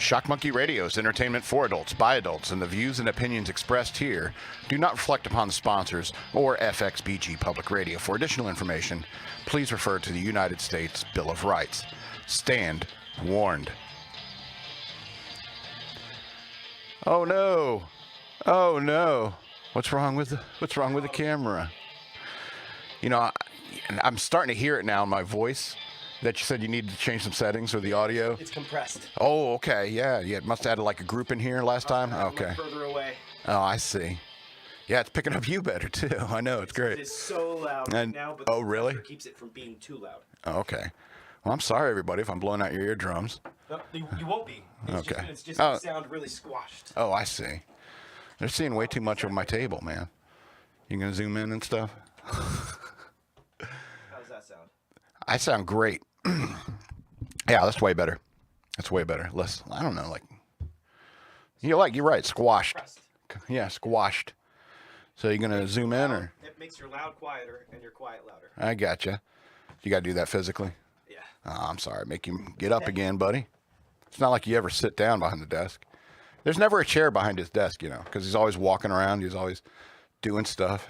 Shock Monkey Radio is entertainment for adults, by adults, and the views and opinions expressed here do not reflect upon the sponsors or FXBG Public Radio. For additional information, please refer to the United States Bill of Rights. Stand warned. Oh no! Oh no! What's wrong with the camera? You know, I'm starting to hear it now in my voice. That you said you needed to change some settings or the audio? It's compressed. Oh, okay. Yeah. It must have added like a group in here last time. Okay. Further away. Oh, I see. Yeah, it's picking up you better too. I know, it's great. It's so loud right now, but oh, really? It keeps it from being too loud. Oh, okay. Well, I'm sorry, everybody, if I'm blowing out your eardrums. No, you won't be. Okay. It's just going to sound really squashed. Oh, I see. They're seeing way too much of my table, man. You gonna zoom in and stuff? How does that sound? I sound great. Yeah, that's way better. That's way better. Less, I don't know, like, you're right, squashed. Yeah, squashed. So you're gonna zoom in, or? It makes your loud quieter and your quiet louder. I gotcha. You gotta do that physically? Yeah. Oh, I'm sorry. Make you get up again, buddy. It's not like you ever sit down behind the desk. There's never a chair behind his desk, you know, because he's always walking around. He's always doing stuff.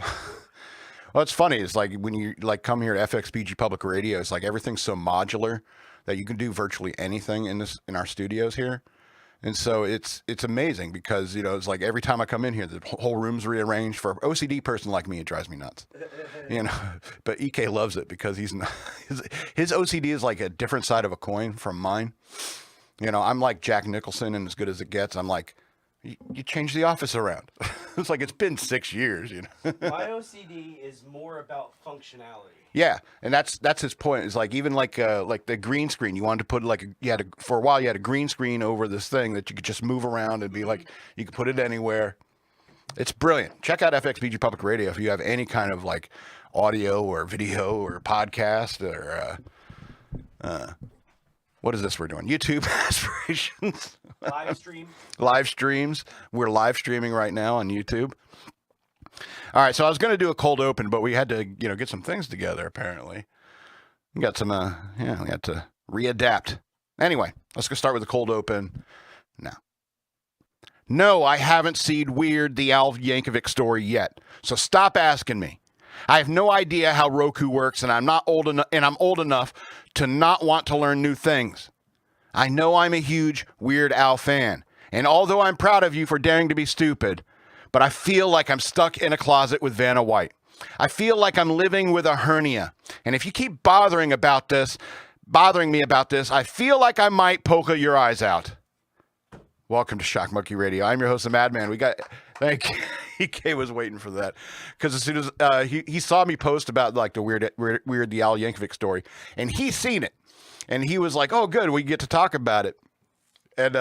Well, it's funny. It's like when you come here to FXBG Public Radio, it's like everything's so modular that you can do virtually anything in our studios here. And so it's amazing because, you know, it's like every time I come in here, the whole room's rearranged. For an OCD person like me, it drives me nuts. You know, but EK loves it because his OCD is like a different side of a coin from mine. You know, I'm like Jack Nicholson and as good as it gets. I'm like, you change the office around. It's like it's been 6 years, you know. My OCD is more about functionality. Yeah, and that's his point. It's like even like the green screen. You wanted to put for a while you had a green screen over this thing that you could just move around and be like you could put it anywhere. It's brilliant. Check out FXBG Public Radio if you have any kind of like audio or video or podcast or what is this we're doing? YouTube aspirations. Live streams. We're live streaming right now on YouTube. All right, so I was going to do a cold open, but we had to, you know, get some things together apparently. We got some we had to readapt. Anyway, let's go start with the cold open now. No, I haven't seen Weird the Al Yankovic story yet. So stop asking me. I have no idea how Roku works, and I'm old enough to not want to learn new things. I know I'm a huge Weird Al fan, and although I'm proud of you for daring to be stupid, but I feel like I'm stuck in a closet with Vanna White. I feel like I'm living with a hernia, and if you keep bothering me about this, I feel like I might poke your eyes out. Welcome to Shock Monkey Radio. I'm your host, the Madman. EK was waiting for that because as soon as he saw me post about like the weird the Al Yankovic story, and he's seen it, and he was like, "Oh, good, we get to talk about it." And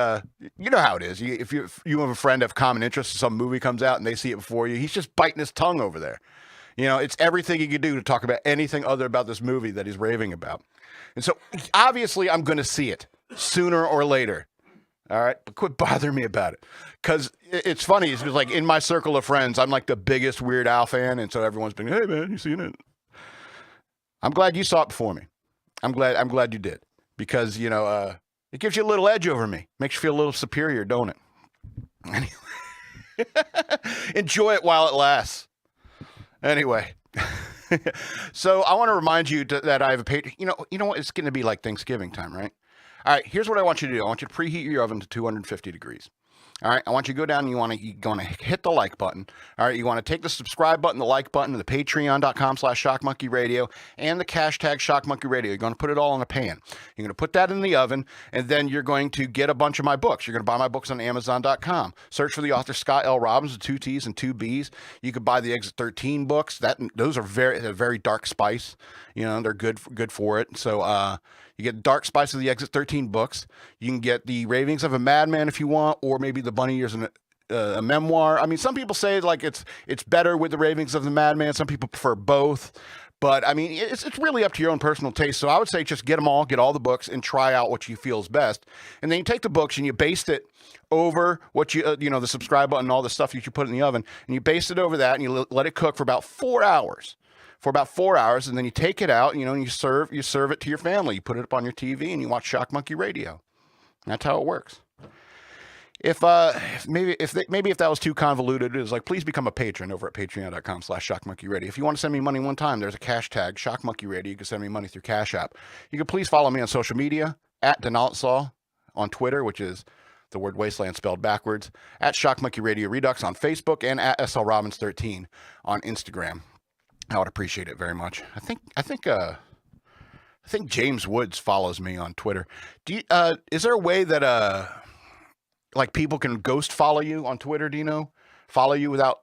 you know how it is. If you have a friend of common interest, some movie comes out and they see it before you, he's just biting his tongue over there. You know, it's everything he could do to talk about anything other about this movie that he's raving about. And so obviously I'm going to see it sooner or later. All right, but quit bothering me about it. Because it's funny. It's just like in my circle of friends, I'm like the biggest Weird Al fan. And so everyone's been, hey, man, you seen it? I'm glad you saw it before me. I'm glad you did. Because, you know, it gives you a little edge over me. Makes you feel a little superior, don't it? Anyway, enjoy it while it lasts. Anyway, so I want to remind you that I have a Patron. You know what? It's going to be like Thanksgiving time, right? All right, here's what I want you to do. I want you to preheat your oven to 250 degrees. All right, I want you to go down and you're going to hit the like button. All right, you want to take the subscribe button, the like button, the patreon.com/shockmonkeyradio, and the hashtag shockmonkeyradio. You're going to put it all in a pan. You're going to put that in the oven, and then you're going to get a bunch of my books. You're going to buy my books on Amazon.com. Search for the author Scott L. Robbins with 2 T's and 2 B's. You could buy the Exit 13 books. Those are very dark spice. You know, they're good for it. So, you get Dark Spice of the Exit 13 books. You can get the Ravings of a Madman if you want, or maybe the Bunny Years and a memoir. I mean, some people say like it's better with the Ravings of the Madman. Some people prefer both. But I mean, it's really up to your own personal taste. So I would say just get them all, get all the books, and try out what you feel is best. And then you take the books and you baste it over what the subscribe button, all the stuff that you put in the oven, and you baste it over that, and you let it cook for about 4 hours. And then you take it out, and you serve it to your family. You put it up on your TV and you watch Shock Monkey Radio. That's how it works. If maybe if that was too convoluted, it was like, please become a patron over at patreon.com/shockmonkeyradio. If you want to send me money one time, there's a cash tag, shockmonkeyradio. You can send me money through Cash App. You can please follow me on social media at Denaltsaw on Twitter, which is the word wasteland spelled backwards, at shockmonkeyradio redux on Facebook, and at slrobbins13 on Instagram. I would appreciate it very much. I think James Woods follows me on Twitter. Is there a way that like people can ghost follow you on Twitter? Do you know? Follow you without?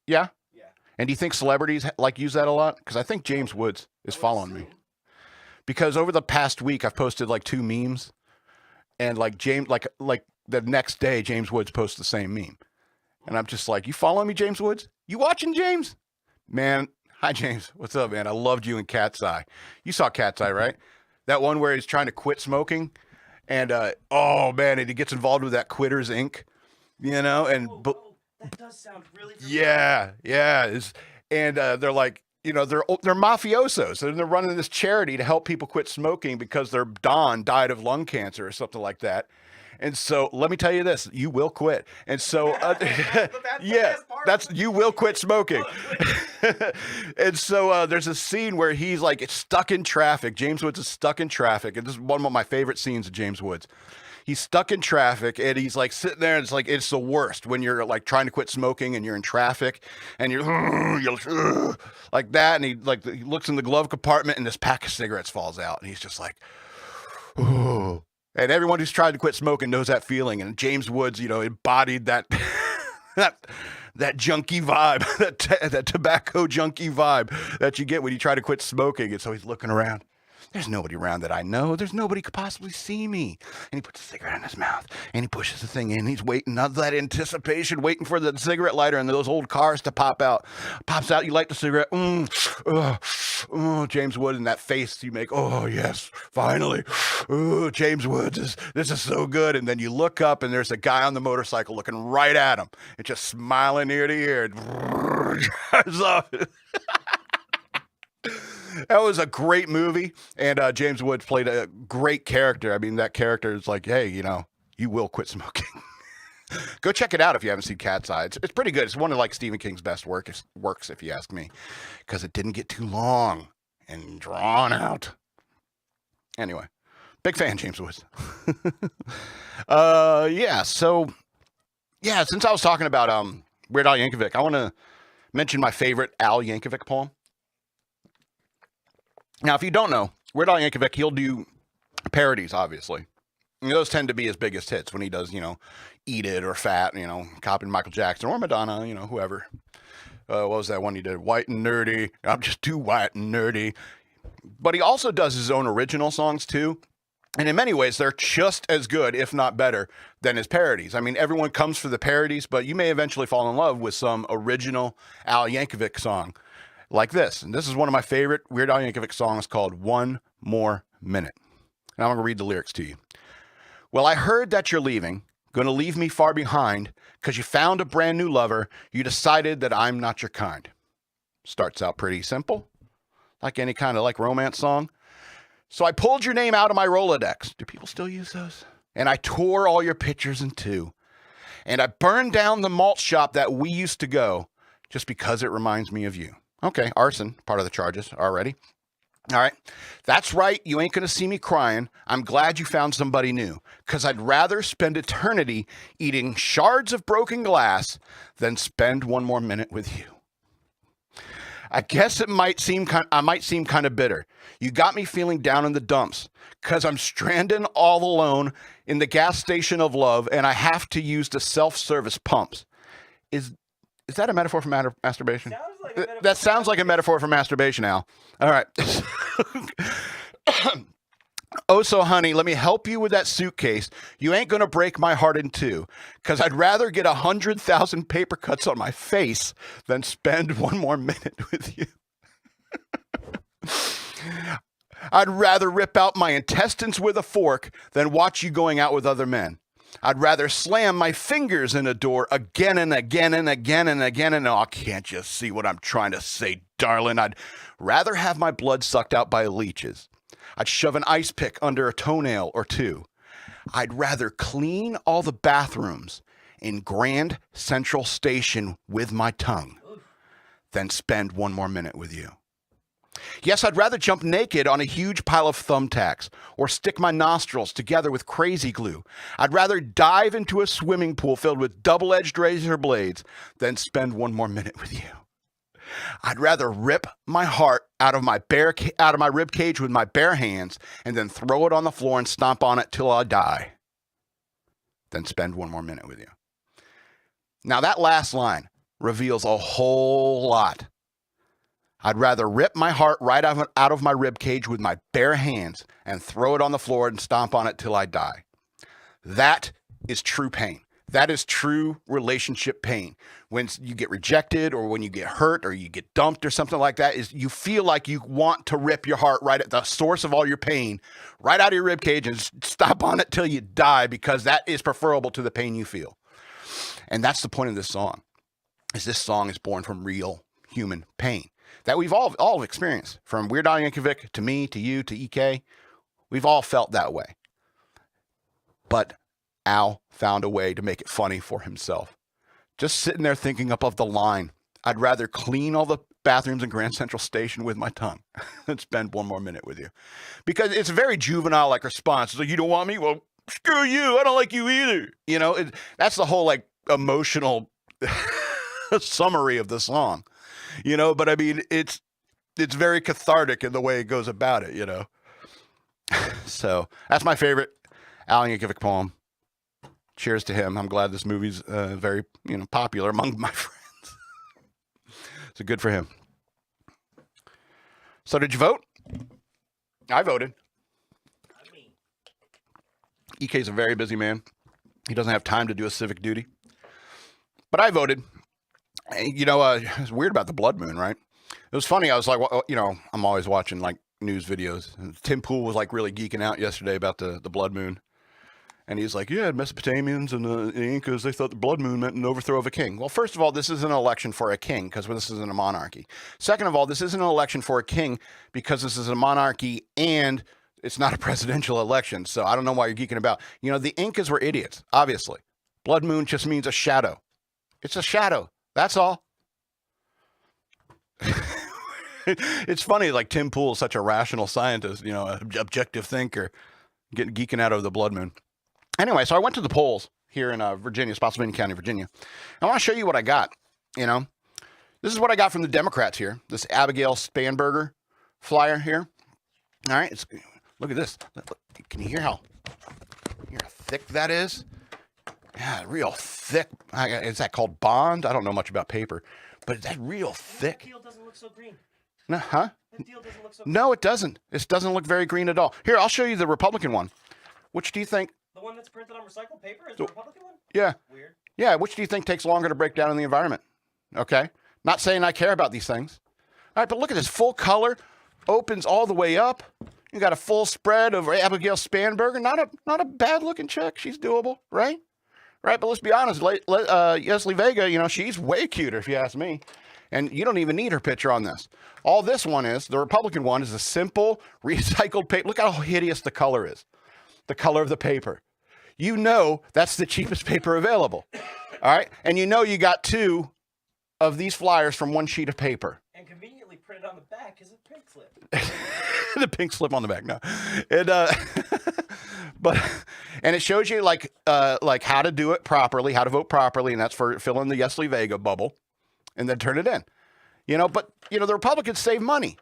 Yeah. Yeah. And do you think celebrities like use that a lot? Because I think James Woods is following me. Because over the past week, I've posted like 2 memes, and like like the next day, James Woods posts the same meme, and I'm just like, you following me, James Woods? You watching, James? Man, hi James, what's up, man? I loved you in Cat's Eye. You saw Cat's Eye, right? That one where he's trying to quit smoking. And, oh, man, and he gets involved with that Quitters Inc., you know, and... that does sound really familiar. Yeah. And they're like, you know, they're mafiosos, and they're running this charity to help people quit smoking because their Don died of lung cancer or something like that. And so let me tell you this, you will quit. And so, you will quit smoking. And so there's a scene where he's like, it's stuck in traffic. James Woods is stuck in traffic. And this is one of my favorite scenes of James Woods. He's stuck in traffic, and he's like sitting there, and it's like, it's the worst when you're like trying to quit smoking and you're in traffic and you're like that. And he looks in the glove compartment, and this pack of cigarettes falls out, and he's just like, ooh. And everyone who's tried to quit smoking knows that feeling. And James Woods, you know, embodied that that junkie vibe, that tobacco junkie vibe that you get when you try to quit smoking. And so he's looking around. There's nobody around that I know. There's nobody could possibly see me. And he puts a cigarette in his mouth, and he pushes the thing in. He's waiting, not that anticipation, waiting for the cigarette lighter and those old cars to pop out. Pops out, you light the cigarette. James Woods, and that face you make. Oh, yes, finally. James Woods, this is so good. And then you look up, and there's a guy on the motorcycle looking right at him and just smiling ear to ear. Drives off. That was a great movie, and James Woods played a great character. I mean, that character is like, hey, you know, you will quit smoking. Go check it out if you haven't seen Cat's Eye. It's pretty good. It's one of like Stephen King's best works, if you ask me, because it didn't get too long and drawn out. Anyway, big fan, James Woods. Since I was talking about Weird Al Yankovic, I want to mention my favorite Al Yankovic poem. Now, if you don't know, Weird Al Yankovic, he'll do parodies, obviously. And those tend to be his biggest hits when he does, you know, Eat It or Fat, you know, copying Michael Jackson or Madonna, you know, whoever. What was that one he did? White and Nerdy. I'm just too white and nerdy. But he also does his own original songs, too. And in many ways, they're just as good, if not better, than his parodies. I mean, everyone comes for the parodies, but you may eventually fall in love with some original Al Yankovic song. Like this. And this is one of my favorite Weird Al Yankovic songs called One More Minute. And I'm going to read the lyrics to you. Well, I heard that you're leaving, going to leave me far behind, because you found a brand new lover. You decided that I'm not your kind. Starts out pretty simple, like any kind of like romance song. So I pulled your name out of my Rolodex. Do people still use those? And I tore all your pictures in two. And I burned down the malt shop that we used to go just because it reminds me of you. Okay, arson, part of the charges already. All right, that's right, you ain't gonna see me crying. I'm glad you found somebody new, because I'd rather spend eternity eating shards of broken glass than spend one more minute with you. I guess I might seem kind of bitter. You got me feeling down in the dumps, because I'm stranded all alone in the gas station of love, and I have to use the self-service pumps. Is that a metaphor for masturbation? That sounds like a metaphor for masturbation, Al. All right. Oh, so honey, let me help you with that suitcase. You ain't going to break my heart in two, because I'd rather get 100,000 paper cuts on my face than spend one more minute with you. I'd rather rip out my intestines with a fork than watch you going out with other men. I'd rather slam my fingers in a door again and again and again and again. And oh, can't you see what I'm trying to say, darling? I'd rather have my blood sucked out by leeches. I'd shove an ice pick under a toenail or two. I'd rather clean all the bathrooms in Grand Central Station with my tongue than spend one more minute with you. Yes, I'd rather jump naked on a huge pile of thumbtacks or stick my nostrils together with crazy glue. I'd rather dive into a swimming pool filled with double-edged razor blades than spend one more minute with you. I'd rather rip my heart out of my rib cage with my bare hands and then throw it on the floor and stomp on it till I die than spend one more minute with you. Now that last line reveals a whole lot. I'd rather rip my heart right out of my rib cage with my bare hands and throw it on the floor and stomp on it till I die. That is true pain. That is true relationship pain. When you get rejected or when you get hurt or you get dumped or something like that, is you feel like you want to rip your heart right at the source of all your pain, right out of your rib cage and stomp on it till you die, because that is preferable to the pain you feel. And that's the point of this song, is this song is born from real human pain that we've all experienced, from Weird Al Yankovic to me, to you, to EK. We've all felt that way. But Al found a way to make it funny for himself. Just sitting there thinking up of the line, I'd rather clean all the bathrooms in Grand Central Station with my tongue than spend one more minute with you. Because it's a very juvenile-like response. It's like, you don't want me? Well, screw you. I don't like you either. You know, that's the whole like emotional summary of the song. You know, but I mean, it's very cathartic in the way it goes about it, you know. So that's my favorite Al Yankovic poem. Cheers to him. I'm glad this movie's very, popular among my friends. So good for him. So did you vote? I voted. EK's a very busy man. He doesn't have time to do a civic duty. But I voted. It's weird about the blood moon, right? It was funny. I was like, I'm always watching like news videos. And Tim Pool was like really geeking out yesterday about the blood moon. And he's like, yeah, Mesopotamians and the Incas, they thought the blood moon meant an overthrow of a king. Well, first of all, this isn't an election for a king because this isn't a monarchy. Second of all, this isn't an election for a king because this is a monarchy and it's not a presidential election. So I don't know why you're geeking about. The Incas were idiots, obviously. Blood moon just means a shadow. It's a shadow. That's all. It's funny, like Tim Pool is such a rational scientist, an objective thinker, geeking out over the blood moon. Anyway, so I went to the polls here in Virginia, Spotsylvania County, Virginia. I want to show you what I got, This is what I got from the Democrats here, this Abigail Spanberger flyer here. All right, look at this. Can you hear how thick that is? Yeah, real thick. Is that called bond? I don't know much about paper, but is that real thick? That deal doesn't look so green. No, huh? That deal doesn't look so green. No, it doesn't. It doesn't look very green at all. Here, I'll show you the Republican one. Which do you think? The one that's printed on recycled paper is the Republican one? Yeah. Weird. Yeah, which do you think takes longer to break down in the environment? Okay. Not saying I care about these things. All right, but look at this full color, opens all the way up. You got a full spread of Abigail Spanberger. Not a bad looking chick. She's doable, right? Right, but let's be honest. Yesli Vega, she's way cuter if you ask me. And you don't even need her picture on this. All this one is, the Republican one, is a simple recycled paper. Look how hideous the color is. The color of the paper. That's the cheapest paper available. All right? And you got two of these flyers from one sheet of paper. And conveniently printed on the back is a pink slip. The pink slip on the back, no. And it shows you like how to do it properly, how to vote properly, and that's for filling the Yesli Vega bubble, and then turn it in. But the Republicans save money.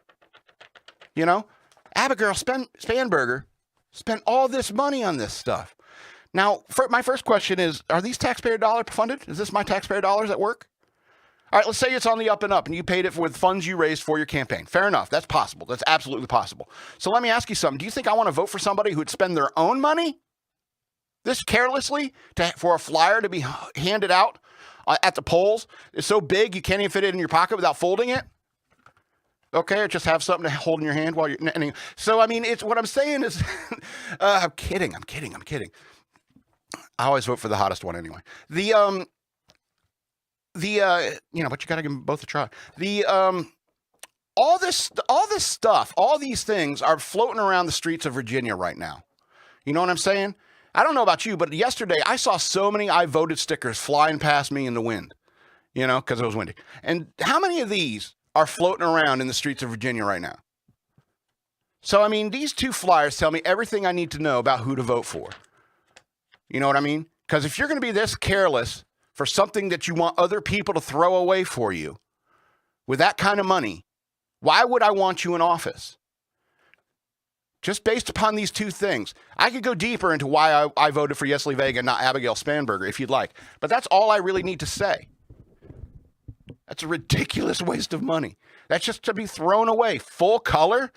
Abigail Spanberger spent all this money on this stuff. Now, my first question is, are these taxpayer dollar funded? Is this my taxpayer dollars at work? All right, let's say it's on the up and up and you paid it with funds you raised for your campaign. Fair enough. That's possible. That's absolutely possible. So let me ask you something. Do you think I want to vote for somebody who would spend their own money this carelessly for a flyer to be handed out at the polls? It's so big you can't even fit it in your pocket without folding it? Okay, or just have something to hold in your hand while you're... So, I mean, it's what I'm saying is... I'm kidding. I always vote for the hottest one anyway. But you got to give them both a try. All this stuff, all these things are floating around the streets of Virginia right now. You know what I'm saying? I don't know about you, but yesterday I saw so many I voted stickers flying past me in the wind, because it was windy. And how many of these are floating around in the streets of Virginia right now? So, I mean, these 2 flyers tell me everything I need to know about who to vote for. You know what I mean? Because if you're going to be this careless for something that you want other people to throw away for you with that kind of money, why would I want you in office? Just based upon these 2 things. I could go deeper into why I voted for Yesli Vega, not Abigail Spanberger, if you'd like. But that's all I really need to say. That's a ridiculous waste of money. That's just to be thrown away. Full color?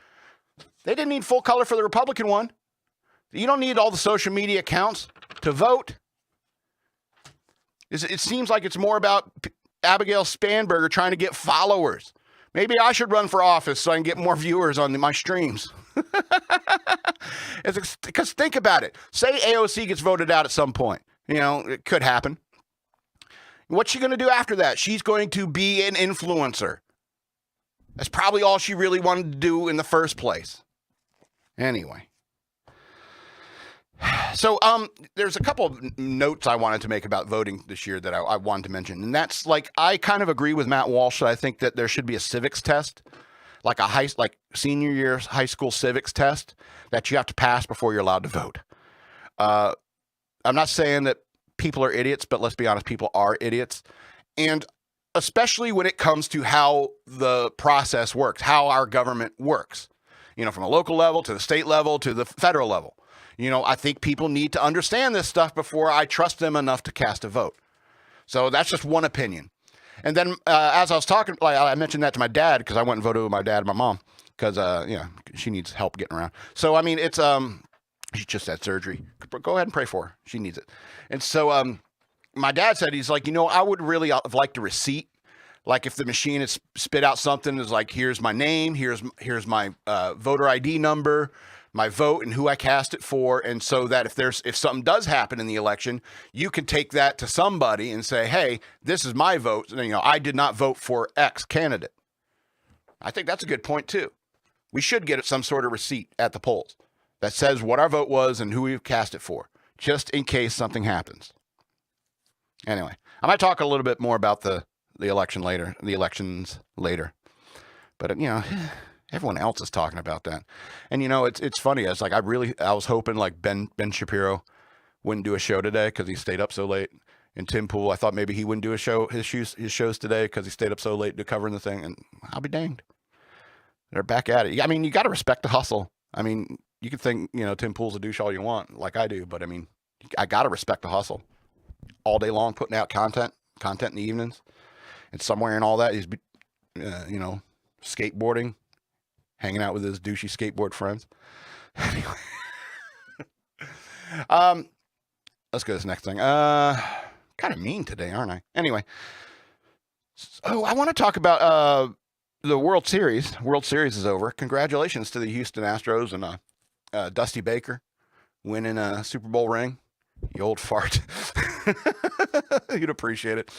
They didn't need full color for the Republican one. You don't need all the social media accounts to vote. It seems like it's more about Abigail Spanberger trying to get followers. Maybe I should run for office so I can get more viewers on my streams. Because think about it. Say AOC gets voted out at some point. It could happen. What's she going to do after that? She's going to be an influencer. That's probably all she really wanted to do in the first place. Anyway. So there's a couple of notes I wanted to make about voting this year that I wanted to mention. And that's I kind of agree with Matt Walsh that I think that there should be a civics test, like senior year high school civics test that you have to pass before you're allowed to vote. I'm not saying that people are idiots, but let's be honest, people are idiots. And especially when it comes to how the process works, how our government works, from a local level to the state level to the federal level. I think people need to understand this stuff before I trust them enough to cast a vote. So that's just one opinion. And then as I was talking, I mentioned that to my dad because I went and voted with my dad and my mom because, she needs help getting around. So, I mean, it's, she just had surgery. Go ahead and pray for her. She needs it. And so my dad said, he's like, I would really have liked a receipt. Like if the machine has spit out something, is like, here's my name, here's my voter ID number, my vote and who I cast it for. And so that if something does happen in the election, you can take that to somebody and say, hey, this is my vote. And, I did not vote for X candidate. I think that's a good point too. We should get some sort of receipt at the polls that says what our vote was and who we cast it for, just in case something happens. Anyway, I might talk a little bit more about the elections later. But, everyone else is talking about that. And, it's funny. It's like, I was hoping like Ben Shapiro wouldn't do a show today because he stayed up so late. And Tim Pool, I thought maybe he wouldn't do his shows today because he stayed up so late to covering the thing. And I'll be danged. They're back at it. I mean, you got to respect the hustle. I mean, you can think, Tim Pool's a douche all you want, like I do. But, I mean, I got to respect the hustle. All day long, putting out content in the evenings. And somewhere in all that, he's, skateboarding, hanging out with his douchey skateboard friends. Anyway. Let's go to this next thing. Kind of mean today, aren't I? Anyway. So I want to talk about the World Series. World Series is over. Congratulations to the Houston Astros and Dusty Baker winning a Super Bowl ring. You old fart. You'd appreciate it.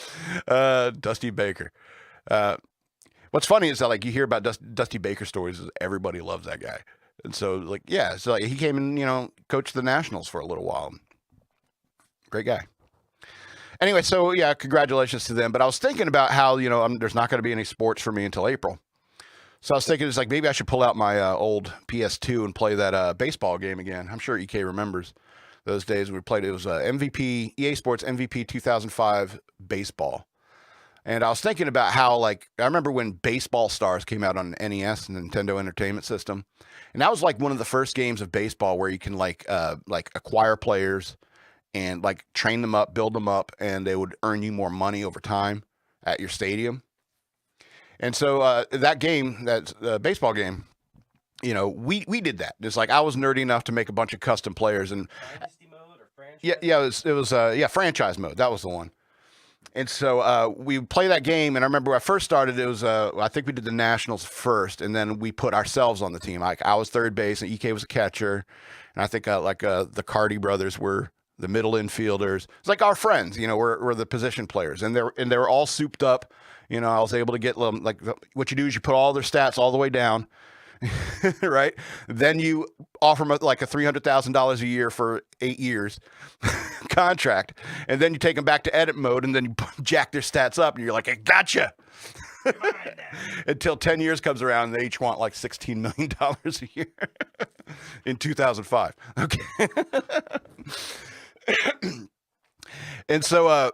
Dusty Baker. What's funny is that you hear about Dusty Baker stories. Everybody loves that guy. And so he came and, coached the Nationals for a little while. Great guy. Anyway, so yeah, congratulations to them. But I was thinking about how, there's not going to be any sports for me until April. So I was thinking maybe I should pull out my old PS2 and play that baseball game again. I'm sure EK remembers those days we played. It was MVP, EA Sports MVP 2005 baseball. And I was thinking about how, I remember when Baseball Stars came out on NES, Nintendo Entertainment System. And that was one of the first games of baseball where you can acquire players and train them up, build them up, and they would earn you more money over time at your stadium. And so that game, that baseball game, we did that. It's I was nerdy enough to make a bunch of custom players and Dynasty mode or franchise? it was franchise mode. That was the one. And so we play that game, and I remember when I first started, it was I think we did the Nationals first, and then we put ourselves on the team. I was third base, and EK was a catcher, and I think the Cardi brothers were the middle infielders. It's our friends, we're the position players, and they were all souped up. I was able to get them. What you do is you put all their stats all the way down, right? Then you offer them like a $300,000 a year for 8 years contract, and then you take them back to edit mode, and then you jack their stats up, and you're like, I gotcha. Until 10 years comes around, and they each want like $16 million a year in 2005. Okay. And so, I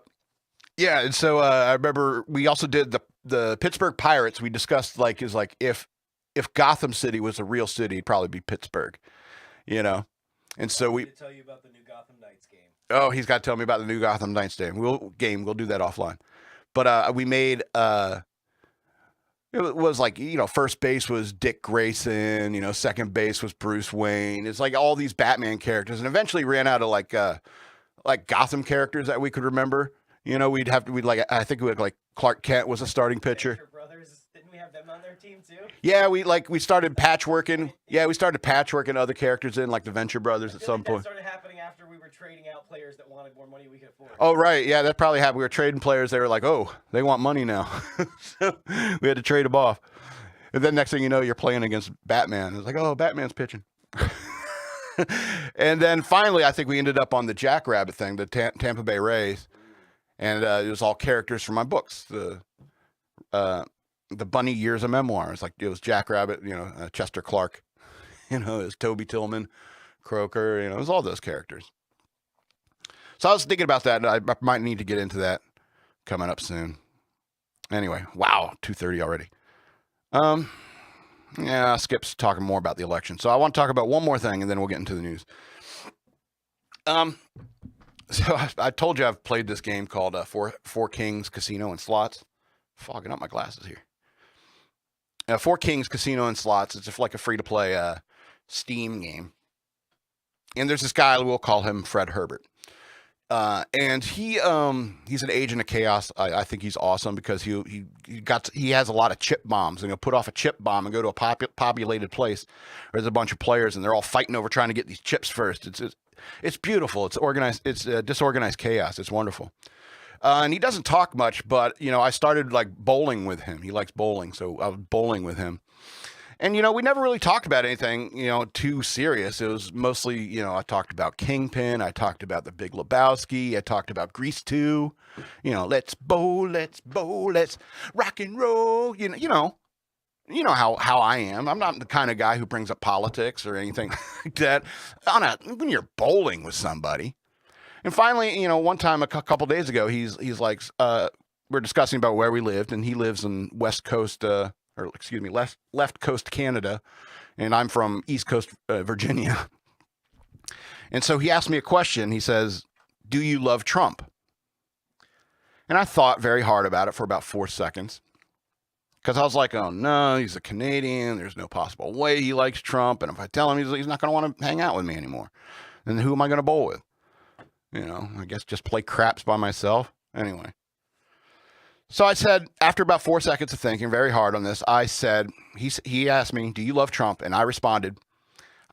remember we also did the Pittsburgh Pirates. We discussed if Gotham City was a real city, it'd probably be Pittsburgh, you know. And so we tell you about the new Gotham Knights game. Oh, he's got to tell me about the new Gotham Knights game. We'll do that offline. But we made it was like, you know, first base was Dick Grayson, you know, second base was Bruce Wayne. It's like all these Batman characters, and eventually ran out of like Gotham characters that we could remember. You know, I think we had like Clark Kent was a starting pitcher. Brothers, didn't we have them on their team too? Yeah, we started patchworking. Yeah, we started patchworking other characters in, like the Venture Brothers at some point. That started happening after we were trading out players that wanted more money we could afford. Oh, right. Yeah, that probably happened. We were trading players. They were like, oh, they want money now. So we had to trade them off. And then next thing you know, you're playing against Batman. It's like, oh, Batman's pitching. And then finally, I think we ended up on the Jackrabbit thing, the Tampa Bay Rays. And it was all characters from my books. The Bunny Years of Memoirs. Like, it was Jackrabbit, you know, Chester Clark. You know, it was Toby Tillman, Croker. You know, it was all those characters. So I was thinking about that. I might need to get into that coming up soon. Anyway, wow, 2:30 already. Yeah, Skip's talking more about the election. So I want to talk about one more thing, and then we'll get into the news. So I told you I've played this game called Four Kings Casino and Slots. Fogging up my glasses here. Four Kings Casino and Slots. It's just like a free-to-play Steam game. And there's this guy, we'll call him Fred Herbert. And he's an agent of chaos. I think he's awesome because he has a lot of chip bombs, and he'll put off a chip bomb and go to a populated place where there's a bunch of players, and they're all fighting over trying to get these chips first. It's beautiful. It's organized. It's disorganized chaos. It's wonderful. And he doesn't talk much, but you know, I started like bowling with him. He likes bowling, so I was bowling with him. And, you know, we never really talked about anything, you know, too serious. It was mostly, you know, I talked about Kingpin. I talked about The Big Lebowski. I talked about Grease 2. You know, let's bowl, let's rock and roll. You know how I am. I'm not the kind of guy who brings up politics or anything like that when you're bowling with somebody. And finally, you know, one time a couple days ago, he's like, we're discussing about where we lived, and he lives in West Coast, left coast Canada, and I'm from East Coast Virginia. And so he asked me a question. He says, do you love Trump? And I thought very hard about it for about 4 seconds, because I was like, oh no, he's a Canadian. There's no possible way he likes Trump. And if I tell him he's not going to want to hang out with me anymore, then who am I going to bowl with? You know, I guess just play craps by myself. Anyway. So I said, after about 4 seconds of thinking very hard on this, I said, he asked me, do you love Trump? And I responded,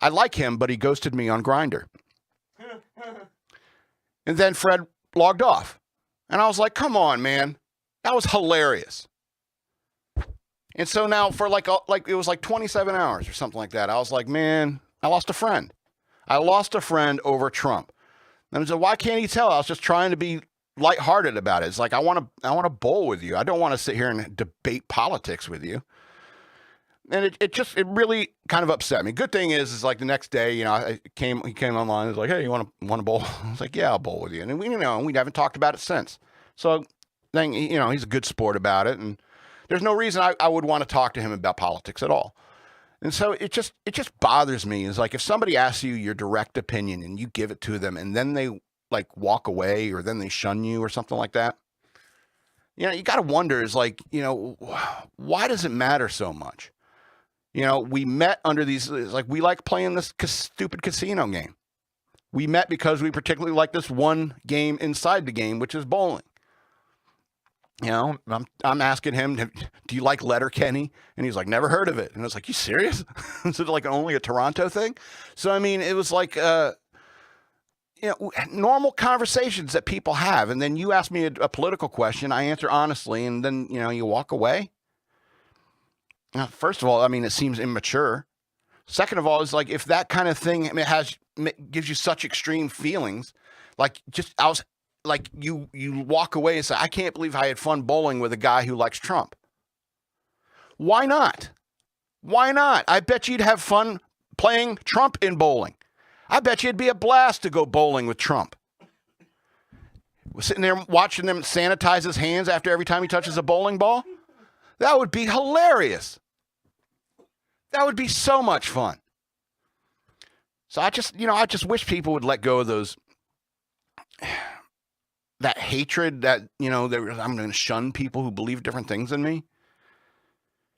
I like him, but he ghosted me on Grindr. And then Fred logged off. And I was like, come on, man. That was hilarious. And so now for it was like 27 hours or something like that. I was like, man, I lost a friend. I lost a friend over Trump. And I said, why can't he tell? I was just trying to be lighthearted about it. It's like, I want to bowl with you. I don't want to sit here and debate politics with you. And it really kind of upset me. Good thing is like the next day, you know, he came online. He was like, hey, you want to bowl? I was like, yeah, I'll bowl with you. And we haven't talked about it since. So then, you know, he's a good sport about it. And there's no reason I would want to talk to him about politics at all. And so it just bothers me. It's like if somebody asks you your direct opinion and you give it to them, and then they like walk away, or then they shun you or something like that. You know, you got to wonder, is like, you know, why does it matter so much? You know, we met under these, like, we like playing this stupid casino game. We met because we particularly like this one game inside the game, which is bowling. You know, I'm asking him, do you like Letterkenny? And he's like, never heard of it. And I was like, you serious? Is it like only a Toronto thing? So, I mean, it was like, you know, normal conversations that people have. And then you ask me a political question, I answer honestly, and then, you know, you walk away. First of all, I mean, it seems immature. Second of all, is like if that kind of thing gives you such extreme feelings, like you walk away and say, I can't believe I had fun bowling with a guy who likes Trump. Why not? Why not? I bet you'd have fun playing Trump in bowling. I bet you it'd be a blast to go bowling with Trump. We're sitting there watching him sanitize his hands after every time he touches a bowling ball. That would be hilarious. That would be so much fun. So I just wish people would let go of that hatred that, I'm going to shun people who believe different things than me.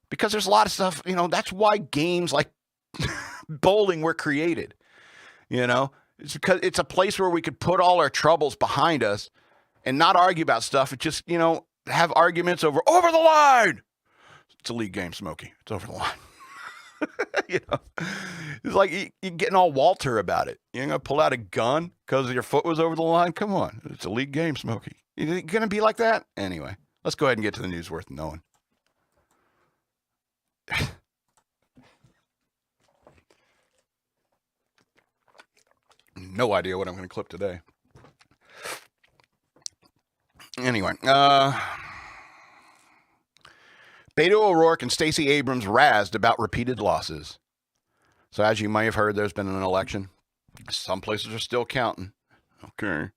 Because there's a lot of stuff, that's why games like bowling were created. It's because it's a place where we could put all our troubles behind us and not argue about stuff. It just, have arguments over the line. It's a league game, Smokey. It's over the line. It's like you're getting all Walter about it. You're going to pull out a gun because your foot was over the line? Come on. It's a league game, Smokey. You're going to be like that? Anyway, let's go ahead and get to the news worth knowing. No idea what I'm going to clip today. Anyway, Beto O'Rourke and Stacey Abrams razzed about repeated losses. So as you may have heard, there's been an election. Some places are still counting. Okay.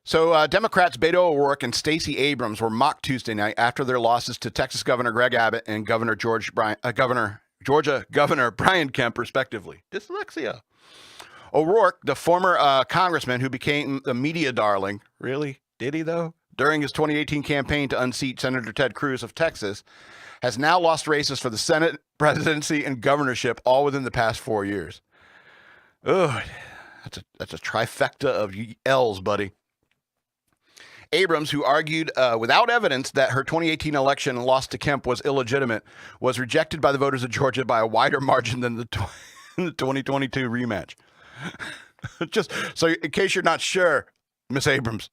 So Democrats Beto O'Rourke and Stacey Abrams were mocked Tuesday night after their losses to Texas Governor Greg Abbott and Georgia Governor Brian Kemp, respectively. Dyslexia. O'Rourke, the former congressman who became the media darling, really? Did he, though? During his 2018 campaign to unseat Senator Ted Cruz of Texas, has now lost races for the Senate, presidency, and governorship all within the past 4 years. Ugh, that's a trifecta of L's, buddy. Abrams, who argued without evidence that her 2018 election loss to Kemp was illegitimate, was rejected by the voters of Georgia by a wider margin than the 2022 rematch. Just so in case you're not sure, Miss Abrams.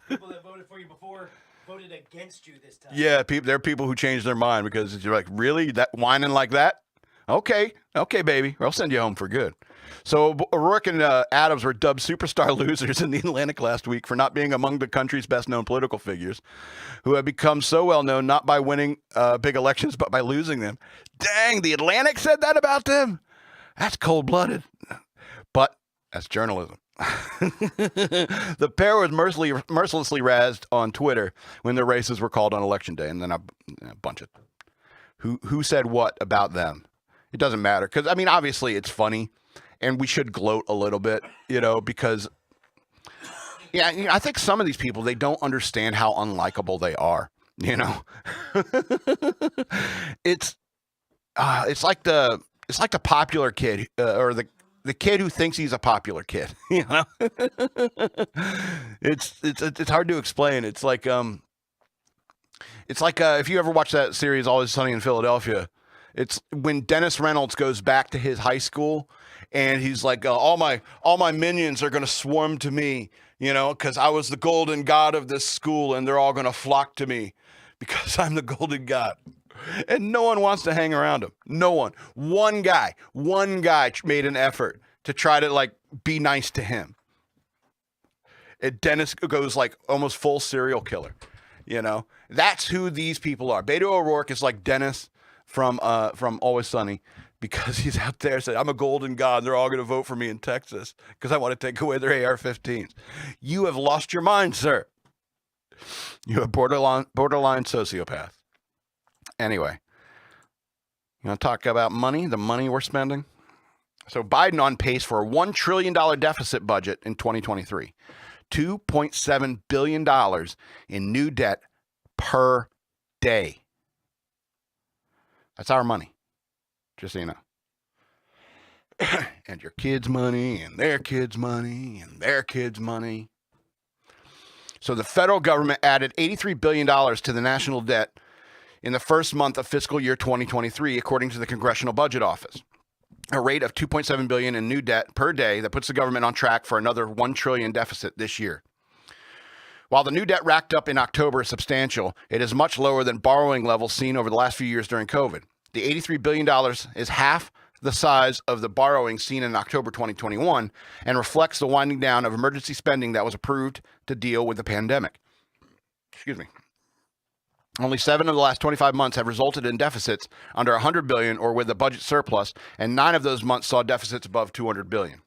People that voted for you before voted against you this time. Yeah, there are people who changed their mind because you're like, really? That whining like that? Okay, baby. I'll send you home for good. So O'Rourke and Adams were dubbed superstar losers in the Atlantic last week for not being among the country's best-known political figures who have become so well-known not by winning big elections but by losing them. Dang, the Atlantic said that about them? That's cold-blooded. But that's journalism. The pair was mercilessly razzed on Twitter when their races were called on Election Day, and then a bunch of who said what about them. It doesn't matter because, I mean, obviously it's funny, and we should gloat a little bit, because, I think some of these people, they don't understand how unlikable they are, It's like the popular kid or the kid who thinks he's a popular kid, It's hard to explain. It's like if you ever watch that series Always Sunny in Philadelphia, it's when Dennis Reynolds goes back to his high school and he's like, all my minions are going to swarm to me, because I was the golden god of this school and they're all going to flock to me because I'm the golden god. And no one wants to hang around him. No one. One guy made an effort to try to be nice to him. And Dennis goes almost full serial killer. That's who these people are. Beto O'Rourke is like Dennis from Always Sunny because he's out there saying, I'm a golden god. They're all going to vote for me in Texas because I want to take away their AR-15s. You have lost your mind, sir. You're a borderline sociopath. Anyway, you want to talk about money, the money we're spending? So Biden on pace for a $1 trillion deficit budget in 2023. $2.7 billion in new debt per day. That's our money, just so you know. And your kids' money, and their kids' money, and their kids' money. So the federal government added $83 billion to the national debt in the first month of fiscal year 2023, according to the Congressional Budget Office. A rate of $2.7 billion in new debt per day that puts the government on track for another $1 trillion deficit this year. While the new debt racked up in October is substantial, it is much lower than borrowing levels seen over the last few years during COVID. The $83 billion is half the size of the borrowing seen in October 2021 and reflects the winding down of emergency spending that was approved to deal with the pandemic. Excuse me. Only 7 of the last 25 months have resulted in deficits under $100 billion or with a budget surplus, and 9 of those months saw deficits above $200 billion.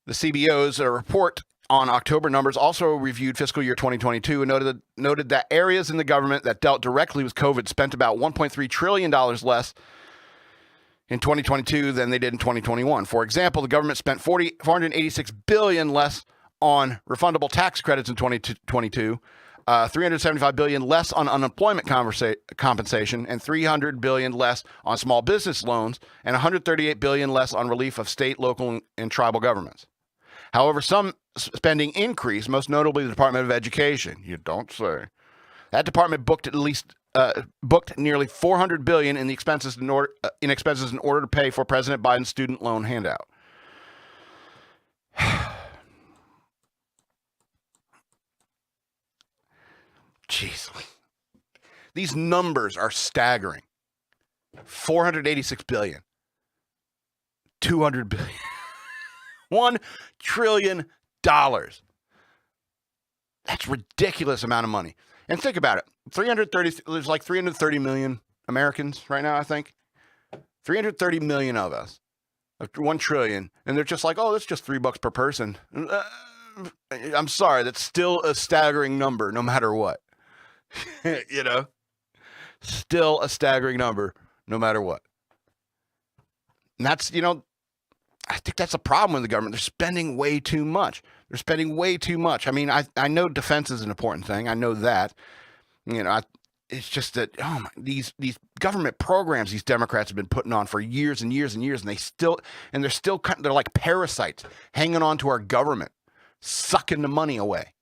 The CBO's report on October numbers also reviewed fiscal year 2022 and noted that areas in the government that dealt directly with COVID spent about $1.3 trillion less in 2022 than they did in 2021. For example, the government spent $486 billion less on refundable tax credits in 2022, $375 billion less on unemployment compensation, and $300 billion less on small business loans, and $138 billion less on relief of state, local, and tribal governments. However, some spending increased, most notably the Department of Education. You don't say. That department booked nearly $400 billion in expenses in order to pay for President Biden's student loan handout. Jeez, these numbers are staggering. $486 billion, $200 billion. $1 trillion. That's a ridiculous amount of money. And think about it. There's like 330 million Americans right now, I think. 330 million of us. 1 trillion. And they're just like, oh, that's just $3 per person. I'm sorry. That's still a staggering number, no matter what. You know? Still a staggering number, no matter what. And that's, I think that's a problem with the government. They're spending way too much. I mean, I know defense is an important thing. I know that. It's just that these government programs these Democrats have been putting on for years and years and years, and they're like parasites hanging on to our government, sucking the money away.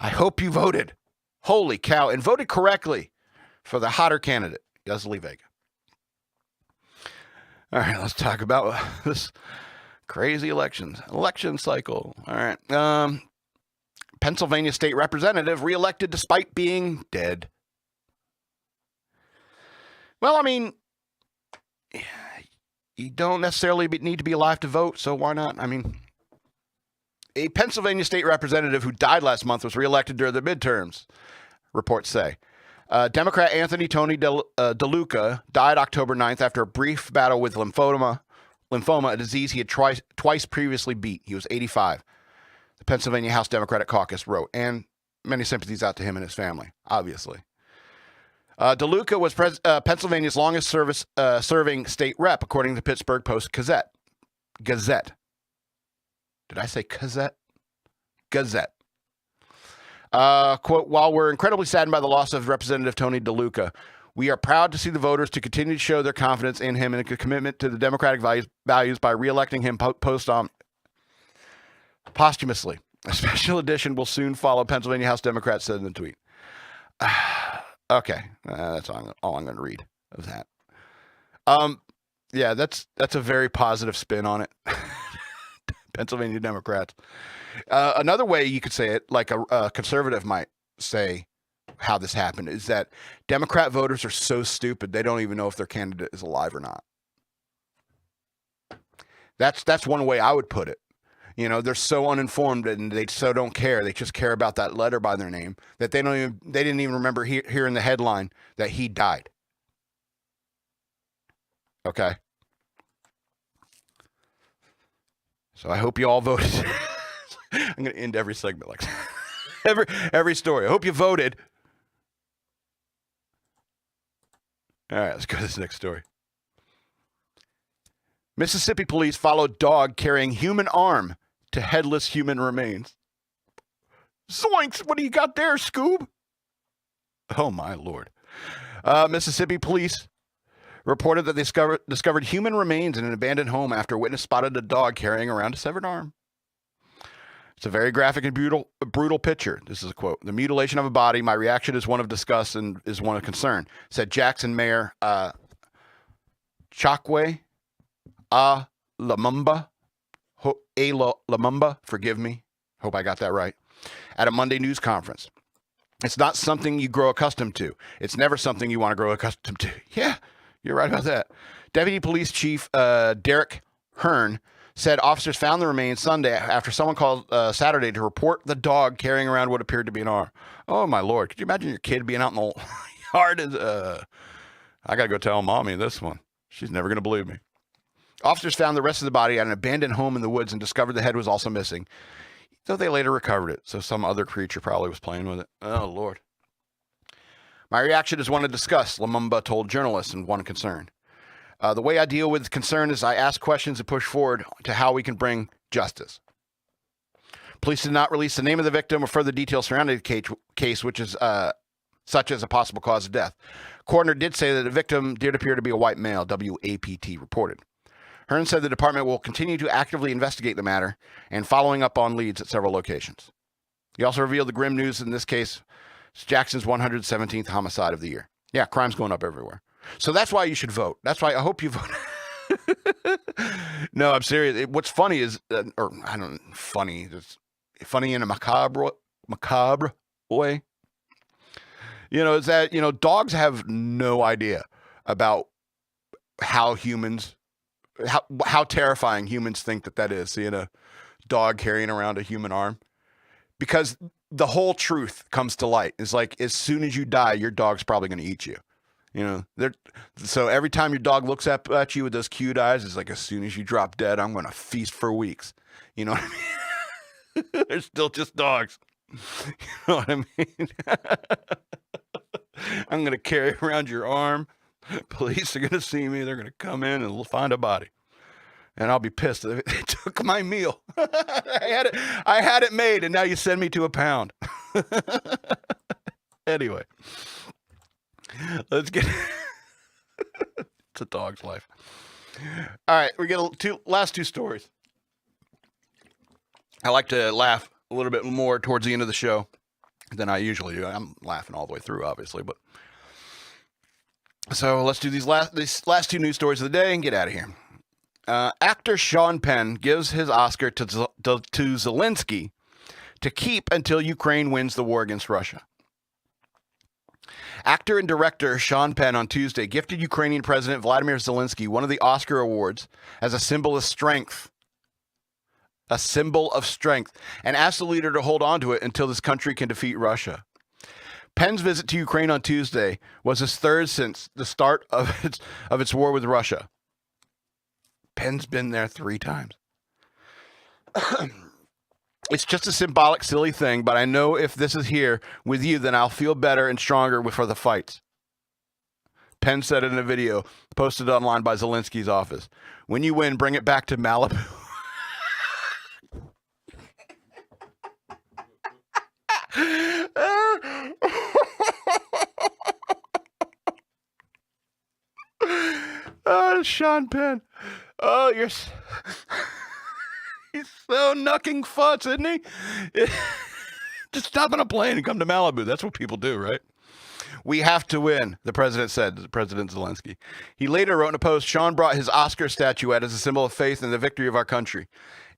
I hope you voted. Holy cow, and voted correctly for the hotter candidate, Yesli, Vega. All right, let's talk about this crazy election cycle. All right. Pennsylvania state representative reelected despite being dead. Well, I mean, you don't necessarily need to be alive to vote, so why not? I mean, a Pennsylvania state representative who died last month was reelected during the midterms, reports say. Democrat Anthony Tony DeLuca died October 9th after a brief battle with lymphoma, a disease he had twice previously beat. He was 85. The Pennsylvania House Democratic Caucus wrote, and many sympathies out to him and his family, obviously. DeLuca was Pennsylvania's longest serving state rep, according to the Pittsburgh Post-Gazette. Gazette. Did I say Gazette? Gazette. Quote, while we're incredibly saddened by the loss of Representative Tony DeLuca, we are proud to see the voters to continue to show their confidence in him and a commitment to the democratic values by reelecting him posthumously. A special edition will soon follow, Pennsylvania House Democrats said in the tweet. Okay, that's all I'm going to read of that. Yeah, that's a very positive spin on it. Pennsylvania Democrats. Another way you could say it, like a conservative might say how this happened, is that Democrat voters are so stupid they don't even know if their candidate is alive or not. That's one way I would put it. They're so uninformed and they so don't care. They just care about that letter by their name that they didn't even remember hearing the headline that he died. Okay. So I hope you all voted. I'm going to end every segment like that. every story. I hope you voted. All right, let's go to this next story. Mississippi police followed dog carrying human arm to headless human remains. Zoinks! What do you got there, Scoob? Oh, my Lord. Mississippi police reported that they discovered human remains in an abandoned home after a witness spotted a dog carrying around a severed arm. It's a very graphic and brutal picture. This is a quote. The mutilation of a body, my reaction is one of disgust and is one of concern, said Jackson Mayor Chokwe Lumumba Lumumba, forgive me, hope I got that right, at a Monday news conference. It's not something you grow accustomed to. It's never something you want to grow accustomed to. Yeah, you're right about that. Deputy Police Chief Derek Hearn said officers found the remains Sunday after someone called Saturday to report the dog carrying around what appeared to be an arm. Oh, my Lord. Could you imagine your kid being out in the yard? I got to go tell mommy this one. She's never going to believe me. Officers found the rest of the body at an abandoned home in the woods and discovered the head was also missing, though they later recovered it. So some other creature probably was playing with it. Oh, Lord. My reaction is one of disgust, Lumumba told journalists and one concern. The way I deal with concern is I ask questions and push forward to how we can bring justice. Police did not release the name of the victim or further details surrounding the case, which is such as a possible cause of death. Coroner did say that the victim did appear to be a white male, WAPT reported. Hearn said the department will continue to actively investigate the matter and following up on leads at several locations. He also revealed the grim news in this case, it's Jackson's 117th homicide of the year. Yeah, crime's going up everywhere. So that's why you should vote. That's why I hope you vote. No, I'm serious. What's funny is, funny. It's funny in a macabre way. Is that, dogs have no idea about how terrifying humans think that is, seeing a dog carrying around a human arm. Because the whole truth comes to light. It's like, as soon as you die, your dog's probably going to eat you. So every time your dog looks up at you with those cute eyes, it's like, as soon as you drop dead, I'm going to feast for weeks. You know what I mean? They're still just dogs. You know what I mean? I'm going to carry around your arm. Police are going to see me. They're going to come in and find a body. And I'll be pissed. They took my meal. I had it made, and now you send me to a pound. Anyway. Let's get... It's a dog's life. All right, we get last two stories. I like to laugh a little bit more towards the end of the show than I usually do. I'm laughing all the way through, obviously, but... So let's do these last two news stories of the day and get out of here. Actor Sean Penn gives his Oscar to Zelensky to keep until Ukraine wins the war against Russia. Actor and director Sean Penn on Tuesday gifted Ukrainian President Vladimir Zelensky one of the Oscar awards as a symbol of strength. A symbol of strength, and asked the leader to hold on to it until this country can defeat Russia. Penn's visit to Ukraine on Tuesday was his third since the start of its war with Russia. Penn's been there 3 times. It's just a symbolic, silly thing, but I know if this is here with you, then I'll feel better and stronger for the fights. Penn said in a video posted online by Zelensky's office. When you win, bring it back to Malibu. Oh, Sean Penn. Oh, he's so knucking futz, isn't he? Just stop on a plane and come to Malibu. That's what people do, right? We have to win, the president said, President Zelensky. He later wrote in a post, Sean brought his Oscar statuette as a symbol of faith in the victory of our country.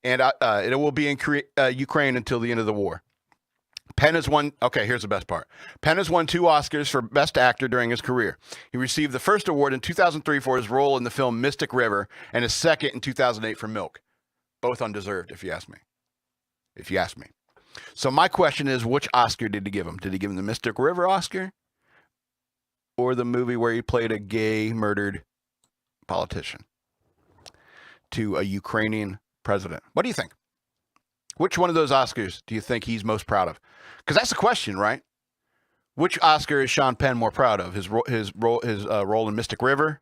And it will be in Ukraine until the end of the war. Penn has won, okay, here's the best part. Penn has won 2 Oscars for Best Actor during his career. He received the first award in 2003 for his role in the film Mystic River, and his second in 2008 for Milk. Both undeserved, if you ask me. So my question is, which Oscar did he give him? Did he give him the Mystic River Oscar? Or the movie where he played a gay, murdered politician to a Ukrainian president? What do you think? Which one of those Oscars do you think he's most proud of? Because that's the question, right? Which Oscar is Sean Penn more proud of? His role in Mystic River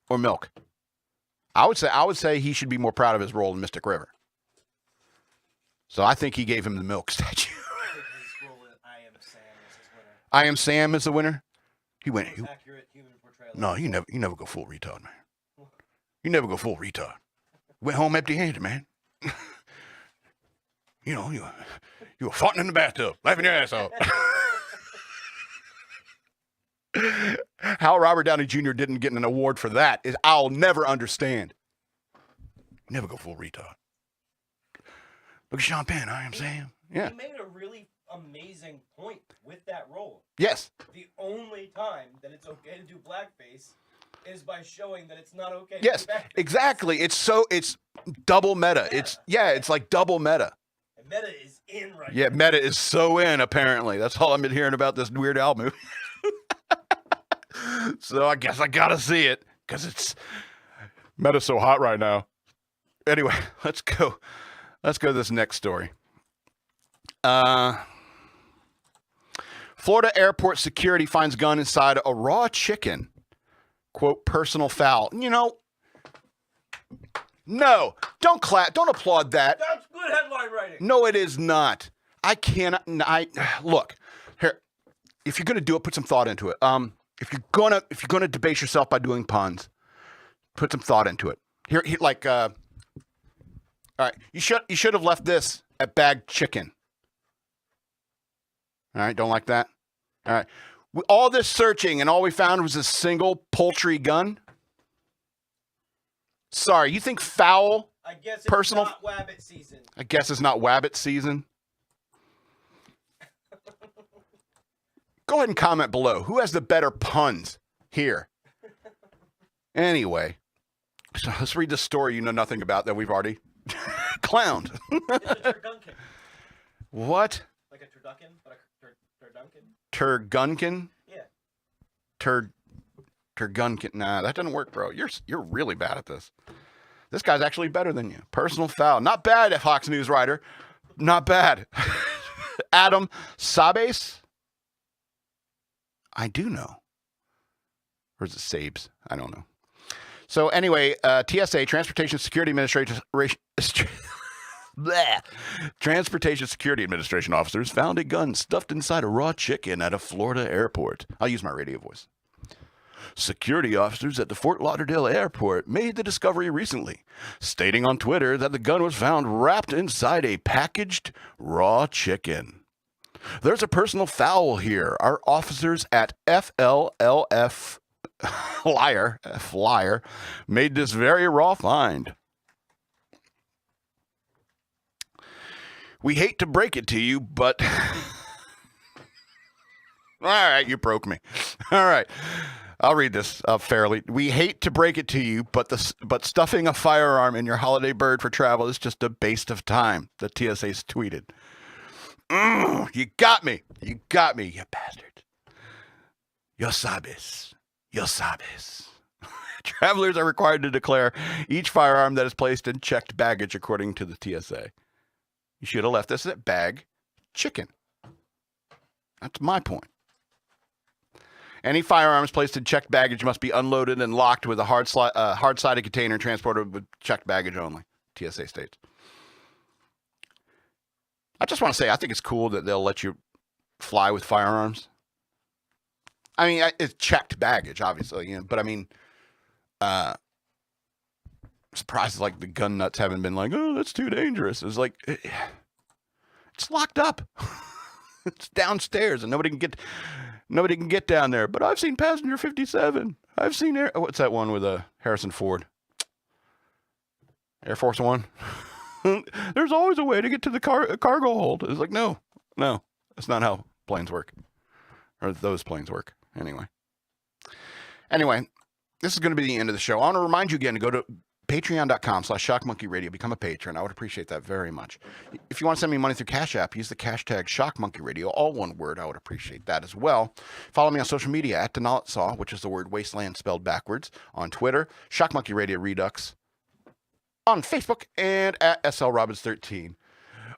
or Milk? I would say he should be more proud of his role in Mystic River. So I think he gave him the Milk statue. His role in I Am Sam is his winner. I Am Sam is the winner. He went. Accurate human portrayal. No, you never go full retard, man. You never go full retard. Went home empty-handed, man. You were farting in the bathtub, laughing your ass off. How Robert Downey Jr. didn't get an award for that is I'll never understand. Never go full retard. Look at Sean Penn. I am Sam. Yeah. He made a really amazing point with that role. Yes. The only time that it's okay to do blackface is by showing that it's not okay. Yes, to do blackface. exactly. It's double meta. It's like double meta. And meta is in right Yeah, now. meta is so in, apparently. That's all I've been hearing about this Weird Al movie. So I guess I gotta see it, because it's meta's so hot right now. Anyway, let's go to this next story. Florida airport security finds gun inside a raw chicken. Quote, personal foul. You know, no, don't clap, don't applaud that. That's good headline writing. No, it is not. I cannot. Look here. If you're gonna do it, put some thought into it. If you're gonna debase yourself by doing puns, put some thought into it. Here like, all right. You should have left this at bagged chicken. All right. Don't like that. All right. All this searching and all we found was a single poultry gun. Sorry, you think foul? I guess it's personal? not wabbit season. I guess it's not wabbit season. Go ahead and comment below. Who has the better puns here? Anyway, so let's read the story you know nothing about that we've already clowned. It's a turducken. What? Like a turducken, but a turducken. Turgunkin? Yeah. Turgunkin. Nah, that doesn't work, bro. You're really bad at this. This guy's actually better than you. Personal foul. Not bad, Fox News writer. Not bad. Adam Sabes? I do know. Or is it Sabes? I don't know. So anyway, TSA, Transportation Security Administration, Transportation Security Administration officers found a gun stuffed inside a raw chicken at a Florida airport. I'll use my radio voice. Security officers at the Fort Lauderdale airport made the discovery recently, stating on Twitter that the gun was found wrapped inside a packaged raw chicken. There's a personal foul here. Our officers at FLLF Liar made this very raw find. We hate to break it to you, but all right, you broke me. All right. I'll read this fairly. We hate to break it to you, but stuffing a firearm in your holiday bird for travel is just a waste of time, the TSA's tweeted. You got me. You got me, you bastard. Yo sabes. Yo sabes. Travelers are required to declare each firearm that is placed in checked baggage according to the TSA. You should have left this at bag chicken. That's my point. Any firearms placed in checked baggage must be unloaded and locked with a hard-sided container and transported with checked baggage only, TSA states. I just want to say, I think it's cool that they'll let you fly with firearms. I mean, it's checked baggage, obviously, you know, but I mean, surprised like the gun nuts haven't been like, oh, that's too dangerous. It's like, it's locked up. It's downstairs and nobody can get down there. But I've seen Passenger 57. I've seen what's that one with Harrison Ford? Air Force One. There's always a way to get to the cargo hold. It's like, no, that's not how planes work, or those planes work. Anyway, this is going to be the end of the show. I want to remind you again to go to patreon.com/shockmonkeyradio. Become a patron. I would appreciate that very much. If you want to send me money through Cash App, use the hashtag shockmonkeyradio, all one word. I would appreciate that as well. Follow me on social media at Denalitsaw, which is the word wasteland spelled backwards, on Twitter, Shock Monkey Radio Redux on Facebook, and at SLRobbins13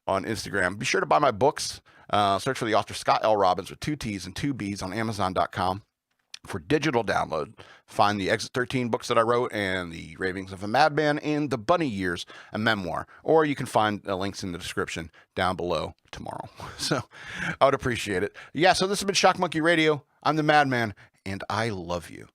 on Instagram. Be sure to buy my books. Search for the author Scott L. Robbins with 2 T's and 2 B's on Amazon.com. For digital download, find the Exit 13 books that I wrote and the Ravings of a Madman and the Bunny Years, a memoir. Or you can find links in the description down below tomorrow. So I would appreciate it. Yeah, so this has been Shock Monkey Radio. I'm the Madman, and I love you.